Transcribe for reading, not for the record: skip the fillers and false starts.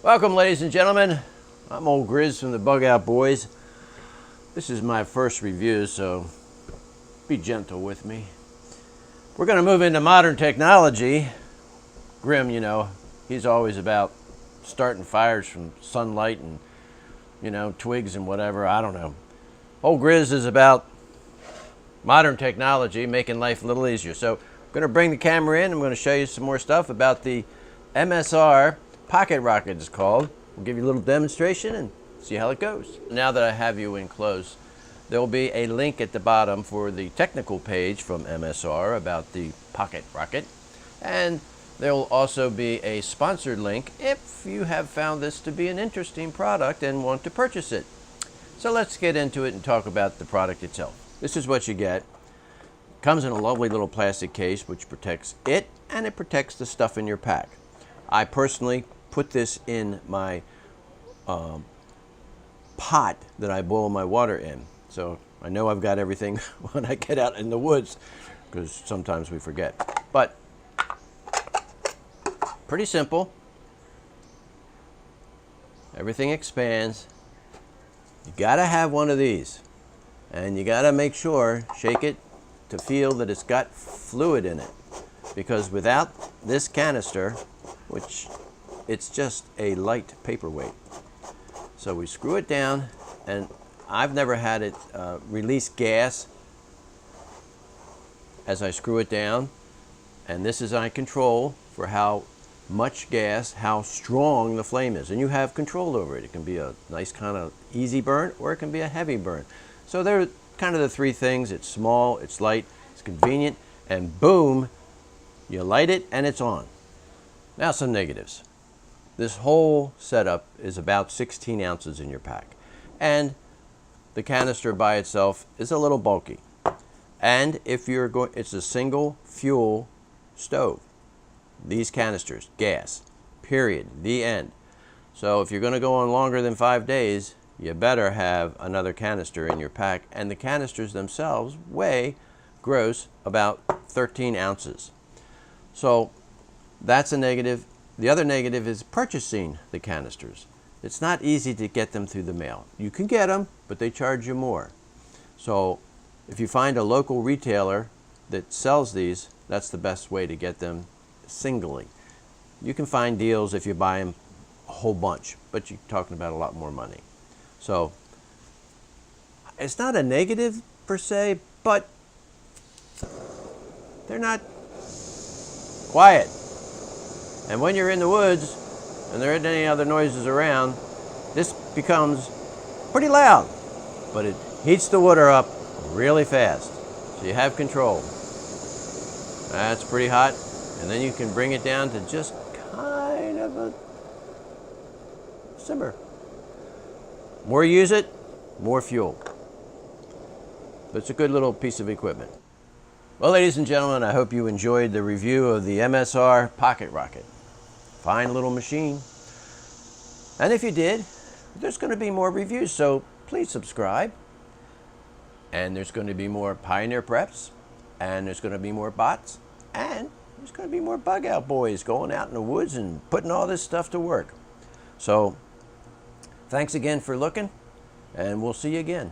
Welcome, ladies and gentlemen. I'm Ole Grizz from the Bug Out Boys. This is my first review, so be gentle with me. We're going to move into modern technology. Grim, you know, he's always about starting fires from sunlight and, you know, twigs and whatever. I don't know. Ole Grizz is about modern technology, making life a little easier. So I'm going to bring the camera in. I'm going to show you some more stuff about the MSR Pocket Rocket is called. We'll give you a little demonstration and see how it goes. Now that I have you in close, there will be a link at the bottom for the technical page from MSR about the Pocket Rocket. And there will also be a sponsored link if you have found this to be an interesting product and want to purchase it. So let's get into it and talk about the product itself. This is what you get. It comes in a lovely little plastic case which protects it and it protects the stuff in your pack. I personally put this in my pot that I boil my water in. So I know I've got everything when I get out in the woods, because sometimes we forget. But pretty simple. Everything expands. You gotta have one of these. And you gotta make sure, shake it to feel that it's got fluid in it. Because without this canister, which it's just a light paperweight. So we screw it down, and I've never had it release gas as I screw it down. And this is on control for how much gas, how strong the flame is. And you have control over it. It can be a nice kind of easy burn, or it can be a heavy burn. So they're kind of the three things. It's small, it's light, it's convenient, and boom, you light it and it's on. Now some negatives. This whole setup is about 16 ounces in your pack. And the canister by itself is a little bulky. And if you're going, it's a single fuel stove. These canisters, gas, period, the end. So if you're going to go on longer than 5 days, you better have another canister in your pack. And the canisters themselves weigh, gross, about 13 ounces. So that's a negative. The other negative is purchasing the canisters. It's not easy to get them through the mail. You can get them, but they charge you more. So if you find a local retailer that sells these, that's the best way to get them singly. You can find deals if you buy them a whole bunch, but you're talking about a lot more money. So it's not a negative per se, but they're not quiet. And when you're in the woods and there aren't any other noises around, this becomes pretty loud, but it heats the water up really fast. So you have control. That's pretty hot. And then you can bring it down to just kind of a simmer. More you use it, more fuel. But it's a good little piece of equipment. Well, ladies and gentlemen, I hope you enjoyed the review of the MSR Pocket Rocket. Fine little machine. And if you did, there's going to be more reviews, so please subscribe. And there's going to be more Pioneer Preps, and there's going to be more bots, and there's going to be more Bug Out Boys going out in the woods and putting all this stuff to work. So thanks again for looking, and we'll see you again.